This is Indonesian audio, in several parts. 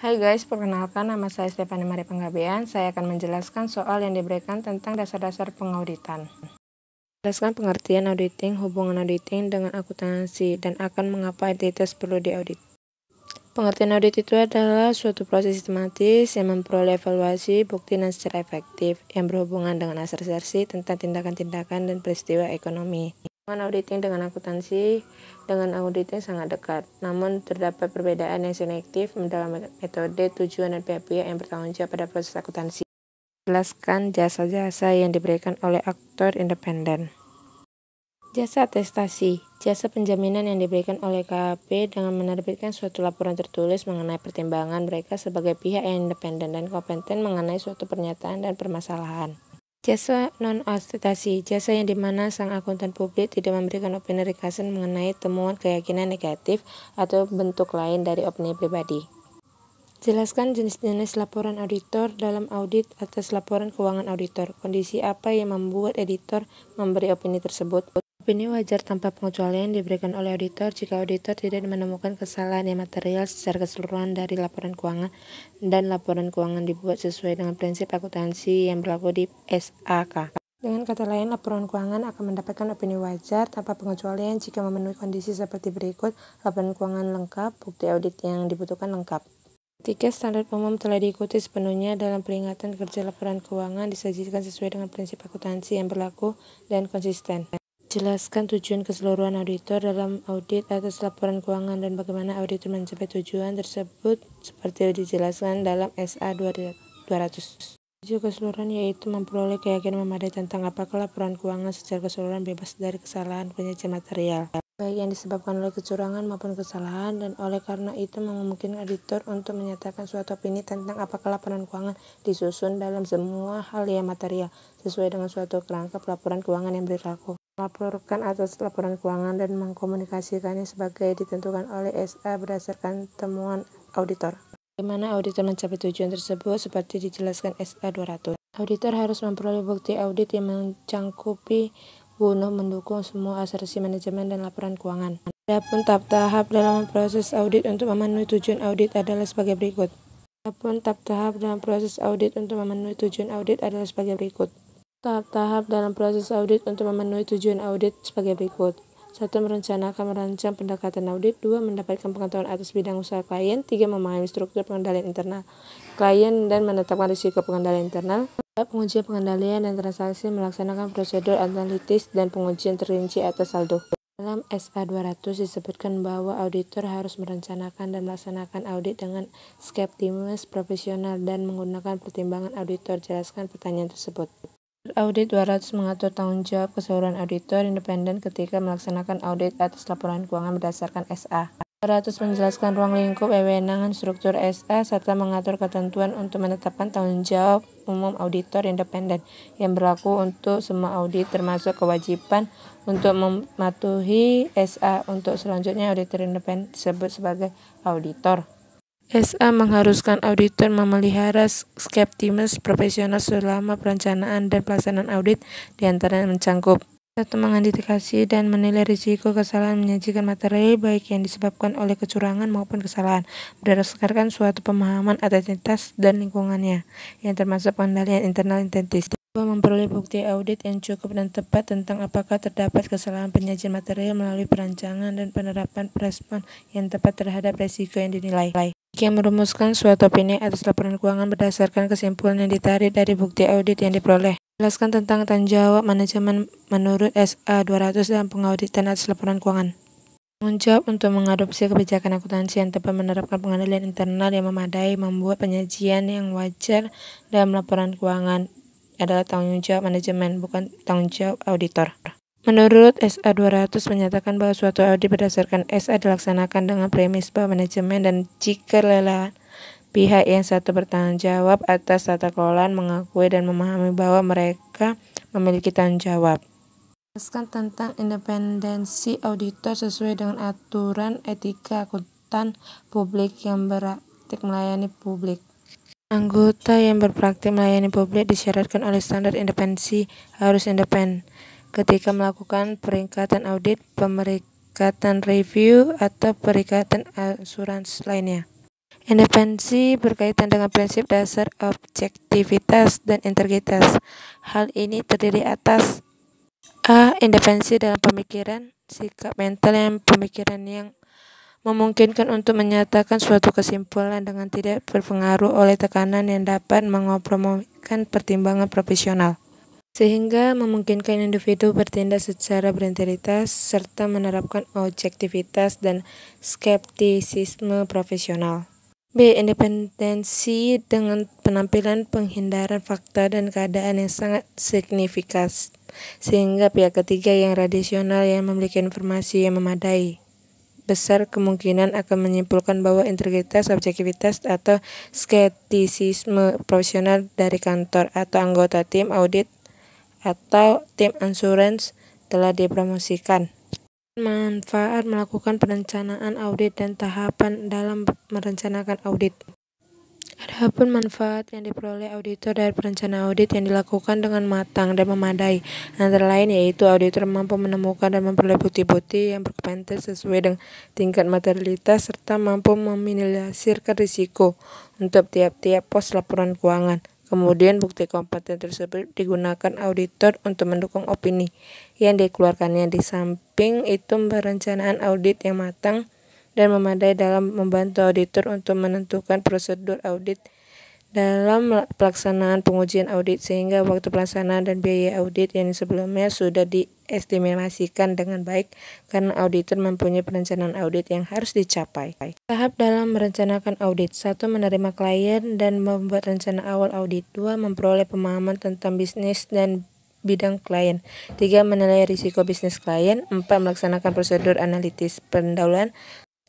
Hai guys, perkenalkan nama saya Stefani Mari Penggabean. Saya akan menjelaskan soal yang diberikan tentang dasar-dasar pengauditan. Jelaskan pengertian auditing, hubungan auditing dengan akuntansi, dan akan mengapa entitas perlu diaudit. Pengertian audit itu adalah suatu proses sistematis yang memperoleh evaluasi, bukti, dan secara efektif yang berhubungan dengan assersi tentang tindakan-tindakan dan peristiwa ekonomi. Hubungan auditing dengan akuntansi auditing sangat dekat, namun terdapat perbedaan yang signifikan dalam metode, tujuan, dan pihak-pihak yang bertanggung jawab pada proses akuntansi. Jelaskan jasa-jasa yang diberikan oleh aktor independen. Jasa atestasi, jasa penjaminan yang diberikan oleh KAP dengan menerbitkan suatu laporan tertulis mengenai pertimbangan mereka sebagai pihak yang independen dan kompeten mengenai suatu pernyataan dan permasalahan. Jasa non-atestasi, jasa yang dimana sang akuntan publik tidak memberikan opini ringkasan mengenai temuan keyakinan negatif atau bentuk lain dari opini pribadi. Jelaskan jenis-jenis laporan auditor dalam audit atas laporan keuangan auditor. Kondisi apa yang membuat editor memberi opini tersebut? Opini wajar tanpa pengecualian diberikan oleh auditor jika auditor tidak menemukan kesalahan yang material secara keseluruhan dari laporan keuangan dan laporan keuangan dibuat sesuai dengan prinsip akuntansi yang berlaku di SAK. Dengan kata lain, laporan keuangan akan mendapatkan opini wajar tanpa pengecualian jika memenuhi kondisi seperti berikut: laporan keuangan lengkap, bukti audit yang dibutuhkan lengkap. Ketika standar umum telah diikuti sepenuhnya dalam peringatan kerja laporan keuangan disajikan sesuai dengan prinsip akuntansi yang berlaku dan konsisten. Jelaskan tujuan keseluruhan auditor dalam audit atas laporan keuangan dan bagaimana auditor mencapai tujuan tersebut seperti dijelaskan dalam SA 200. Tujuan keseluruhan yaitu memperoleh keyakinan memadai tentang apakah laporan keuangan secara keseluruhan bebas dari kesalahan penyajian material, baik yang disebabkan oleh kecurangan maupun kesalahan, dan oleh karena itu memungkinkan auditor untuk menyatakan suatu opini tentang apakah laporan keuangan disusun dalam semua hal yang material sesuai dengan suatu kerangka laporan keuangan yang berlaku. Melaporkan atas laporan keuangan dan mengkomunikasikannya sebagai ditentukan oleh SA berdasarkan temuan auditor. Bagaimana auditor mencapai tujuan tersebut seperti dijelaskan SA 200. Auditor harus memperoleh bukti audit yang mencangkupi guna mendukung semua asersi manajemen dan laporan keuangan. Adapun tahap dalam proses audit untuk memenuhi tujuan audit adalah sebagai berikut. Tahap-tahap dalam proses audit untuk memenuhi tujuan audit adalah sebagai berikut. Tahap-tahap dalam proses audit untuk memenuhi tujuan audit sebagai berikut. 1. Merancang pendekatan audit. 2. Mendapatkan pengetahuan atas bidang usaha klien. 3. Memahami struktur pengendalian internal klien dan menetapkan risiko pengendalian internal. 4. Pengujian pengendalian dan transaksi, melaksanakan prosedur analitis dan pengujian terinci atas saldo. Dalam SA 200 disebutkan bahwa auditor harus merencanakan dan melaksanakan audit dengan skeptisisme profesional dan menggunakan pertimbangan auditor. Jelaskan pertanyaan tersebut. Audit 200 mengatur tanggung jawab keseluruhan auditor independen ketika melaksanakan audit atas laporan keuangan berdasarkan SA. 200 menjelaskan ruang lingkup wewenang struktur SA serta mengatur ketentuan untuk menetapkan tanggung jawab umum auditor independen yang berlaku untuk semua audit, termasuk kewajiban untuk mematuhi SA. Untuk selanjutnya, auditor independen disebut sebagai auditor. SA mengharuskan auditor memelihara skeptisisme profesional selama perencanaan dan pelaksanaan audit, diantaranya mencangkup 1. Mengidentifikasi dan menilai risiko kesalahan menyajikan material baik yang disebabkan oleh kecurangan maupun kesalahan berdasarkan suatu pemahaman atas entitas dan lingkungannya yang termasuk pengendalian internal entitas. 2. Memperoleh bukti audit yang cukup dan tepat tentang apakah terdapat kesalahan penyajian material melalui perancangan dan penerapan respon yang tepat terhadap risiko yang dinilai. 3. Merumuskan suatu opini atas laporan keuangan berdasarkan kesimpulan yang ditarik dari bukti audit yang diperoleh. Jelaskan tentang tanggung jawab manajemen menurut SA 200 dalam pengauditan atas laporan keuangan. Tanggung jawab untuk mengadopsi kebijakan akuntansi yang tepat, menerapkan pengendalian internal yang memadai, membuat penyajian yang wajar dalam laporan keuangan adalah tanggung jawab manajemen, bukan tanggung jawab auditor. Menurut SA 200 menyatakan bahwa suatu audit berdasarkan SA dilaksanakan dengan premis bahwa manajemen dan jika lelah pihak yang satu bertanggung jawab atas tata kelola mengakui dan memahami bahwa mereka memiliki tanggung jawab. Jelaskan tentang independensi auditor sesuai dengan aturan etika akuntan publik yang berpraktik melayani publik. Anggota yang berpraktik melayani publik disyaratkan oleh standar independensi harus independen ketika melakukan peringkatan audit, pemerikatan review, atau peringkatan asuransi lainnya. Independensi berkaitan dengan prinsip dasar objektivitas dan integritas. Hal ini terdiri atas A. Independensi dalam pemikiran, sikap mental yang pemikiran yang memungkinkan untuk menyatakan suatu kesimpulan dengan tidak berpengaruh oleh tekanan yang dapat menkompromikan pertimbangan profesional, sehingga memungkinkan individu bertindak secara berintegritas serta menerapkan objektivitas dan skeptisisme profesional. B. Independensi dengan penampilan penghindaran fakta dan keadaan yang sangat signifikan, sehingga pihak ketiga yang rasional yang memiliki informasi yang memadai besar kemungkinan akan menyimpulkan bahwa integritas, objektivitas, atau skeptisisme profesional dari kantor atau anggota tim audit atau tim asuransi telah dipromosikan. Manfaat melakukan perencanaan audit dan tahapan dalam merencanakan audit. Adapun manfaat yang diperoleh auditor dari perencanaan audit yang dilakukan dengan matang dan memadai, antara lain yaitu auditor mampu menemukan dan memperoleh bukti-bukti yang berkompeten sesuai dengan tingkat materialitas serta mampu meminimalisir risiko untuk tiap-tiap pos laporan keuangan. Kemudian bukti kompeten tersebut digunakan auditor untuk mendukung opini yang dikeluarkannya. Di samping itu, perencanaan audit yang matang dan memadai dalam membantu auditor untuk menentukan prosedur audit dalam pelaksanaan pengujian audit, sehingga waktu pelaksanaan dan biaya audit yang sebelumnya sudah diestimasikan dengan baik karena auditor mempunyai perencanaan audit yang harus dicapai. Tahap dalam merencanakan audit. 1. Menerima klien dan membuat rencana awal audit. 2. Memperoleh pemahaman tentang bisnis dan bidang klien. 3. Menilai risiko bisnis klien. 4. Melaksanakan prosedur analitis pendahuluan.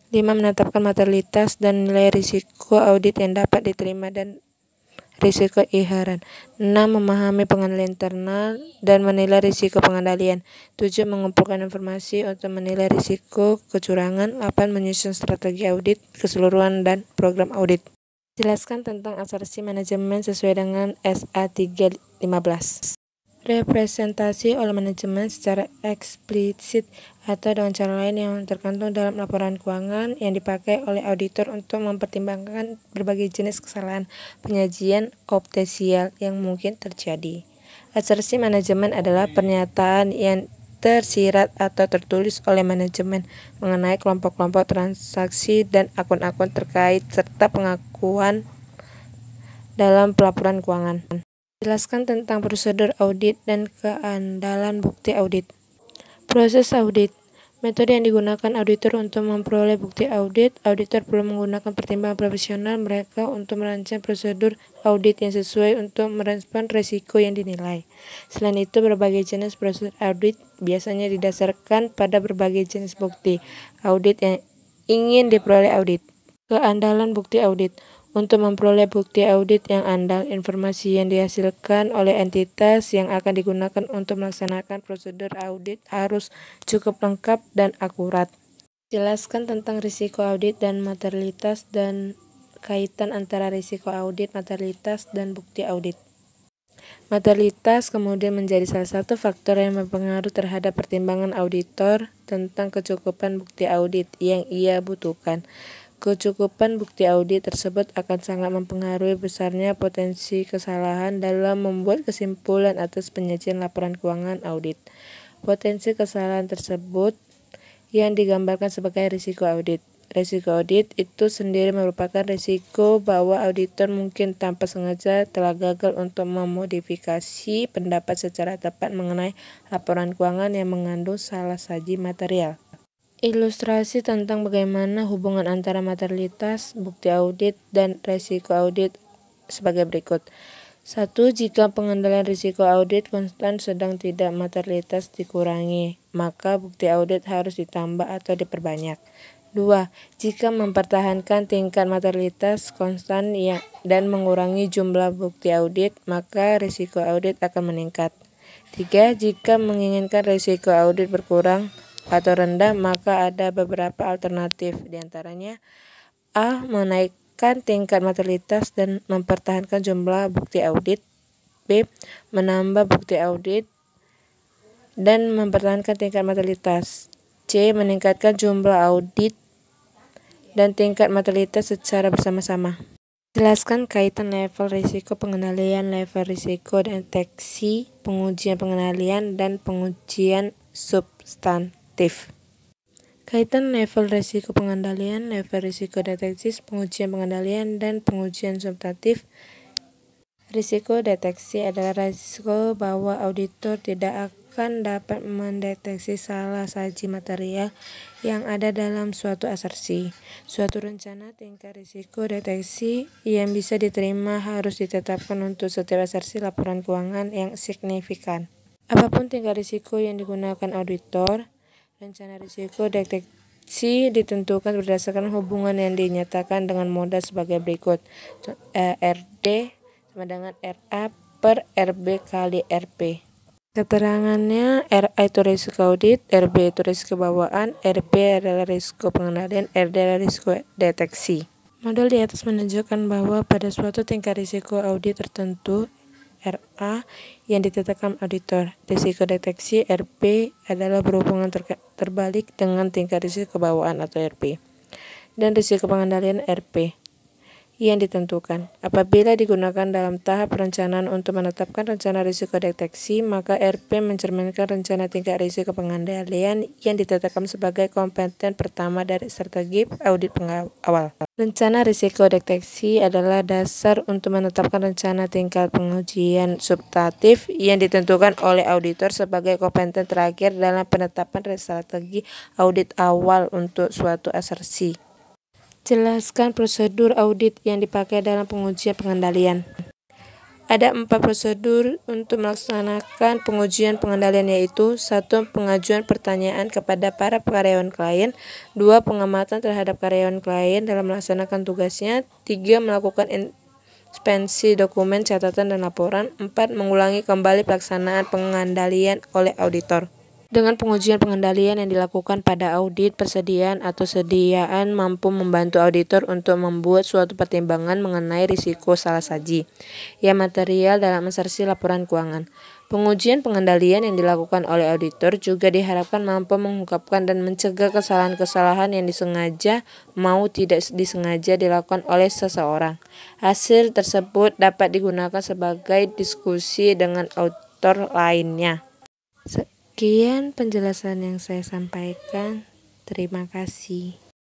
5. Menetapkan materialitas dan nilai risiko audit yang dapat diterima dan risiko iharan. 6. Memahami pengendalian internal dan menilai risiko pengendalian. 7. Mengumpulkan informasi untuk menilai risiko kecurangan. 8. Menyusun strategi audit keseluruhan dan program audit. Jelaskan tentang asersi manajemen sesuai dengan SA 315. Representasi oleh manajemen secara eksplisit atau dengan cara lain yang tercantum dalam laporan keuangan yang dipakai oleh auditor untuk mempertimbangkan berbagai jenis kesalahan penyajian optasial yang mungkin terjadi. Asersi manajemen adalah pernyataan yang tersirat atau tertulis oleh manajemen mengenai kelompok-kelompok transaksi dan akun-akun terkait serta pengakuan dalam pelaporan keuangan. Jelaskan tentang prosedur audit dan keandalan bukti audit. Proses audit. Metode yang digunakan auditor untuk memperoleh bukti audit. Auditor perlu menggunakan pertimbangan profesional mereka untuk merancang prosedur audit yang sesuai untuk merespon risiko yang dinilai. Selain itu, berbagai jenis prosedur audit biasanya didasarkan pada berbagai jenis bukti audit yang ingin diperoleh audit. Keandalan bukti audit. Untuk memperoleh bukti audit yang andal, informasi yang dihasilkan oleh entitas yang akan digunakan untuk melaksanakan prosedur audit harus cukup lengkap dan akurat. Jelaskan tentang risiko audit dan materialitas dan kaitan antara risiko audit, materialitas, dan bukti audit. Materialitas kemudian menjadi salah satu faktor yang berpengaruh terhadap pertimbangan auditor tentang kecukupan bukti audit yang ia butuhkan. Kecukupan bukti audit tersebut akan sangat mempengaruhi besarnya potensi kesalahan dalam membuat kesimpulan atas penyajian laporan keuangan audit. Potensi kesalahan tersebut yang digambarkan sebagai risiko audit. Risiko audit itu sendiri merupakan risiko bahwa auditor mungkin tanpa sengaja telah gagal untuk memodifikasi pendapat secara tepat mengenai laporan keuangan yang mengandung salah saji material. Ilustrasi tentang bagaimana hubungan antara materialitas, bukti audit, dan risiko audit sebagai berikut. 1. Jika pengendalian risiko audit konstan sedang tidak materialitas dikurangi, maka bukti audit harus ditambah atau diperbanyak. 2. Jika mempertahankan tingkat materialitas konstan dan mengurangi jumlah bukti audit, maka risiko audit akan meningkat. 3. Jika menginginkan risiko audit berkurang atau rendah, maka ada beberapa alternatif, diantaranya A. Menaikkan tingkat materialitas dan mempertahankan jumlah bukti audit. B. Menambah bukti audit dan mempertahankan tingkat materialitas. C. Meningkatkan jumlah audit dan tingkat mortalitas secara bersama-sama. Jelaskan kaitan level risiko pengendalian, level risiko deteksi, pengujian pengendalian, dan pengujian substantif. Kaitan level risiko pengendalian, level risiko deteksi, pengujian pengendalian, dan pengujian substantif. Risiko deteksi adalah risiko bahwa auditor tidak akan dapat mendeteksi salah saji material yang ada dalam suatu asersi. Suatu rencana tingkat risiko deteksi yang bisa diterima harus ditetapkan untuk setiap asersi laporan keuangan yang signifikan. Apapun tingkat risiko yang digunakan auditor, rencana risiko deteksi ditentukan berdasarkan hubungan yang dinyatakan dengan modal sebagai berikut. RD sama dengan RA per RB kali RP. Keterangannya, RA itu risiko audit, RB itu risiko bawaan, RP adalah risiko pengendalian, RD adalah risiko deteksi. Model di atas menunjukkan bahwa pada suatu tingkat risiko audit tertentu, RA yang ditetapkan auditor, risiko deteksi RP adalah berhubungan terbalik dengan tingkat risiko bawaan atau RP, dan risiko pengendalian RP yang ditentukan. Apabila digunakan dalam tahap perencanaan untuk menetapkan rencana risiko deteksi, maka RP mencerminkan rencana tingkat risiko pengendalian yang ditetapkan sebagai kompeten pertama dari strategi audit awal. Rencana risiko deteksi adalah dasar untuk menetapkan rencana tingkat pengujian substantif yang ditentukan oleh auditor sebagai kompeten terakhir dalam penetapan strategi audit awal untuk suatu asersi. Jelaskan prosedur audit yang dipakai dalam pengujian pengendalian. Ada 4 prosedur untuk melaksanakan pengujian pengendalian, yaitu 1. Pengajuan pertanyaan kepada para karyawan klien, 2. Pengamatan terhadap karyawan klien dalam melaksanakan tugasnya, 3. Melakukan inspeksi dokumen, catatan, dan laporan, 4. Mengulangi kembali pelaksanaan pengendalian oleh auditor. Dengan pengujian pengendalian yang dilakukan pada audit, persediaan atau sediaan mampu membantu auditor untuk membuat suatu pertimbangan mengenai risiko salah saji yang material dalam asersi laporan keuangan. Pengujian pengendalian yang dilakukan oleh auditor juga diharapkan mampu mengungkapkan dan mencegah kesalahan-kesalahan yang disengaja maupun tidak disengaja dilakukan oleh seseorang. Hasil tersebut dapat digunakan sebagai diskusi dengan auditor lainnya. Sekian penjelasan yang saya sampaikan. Terima kasih.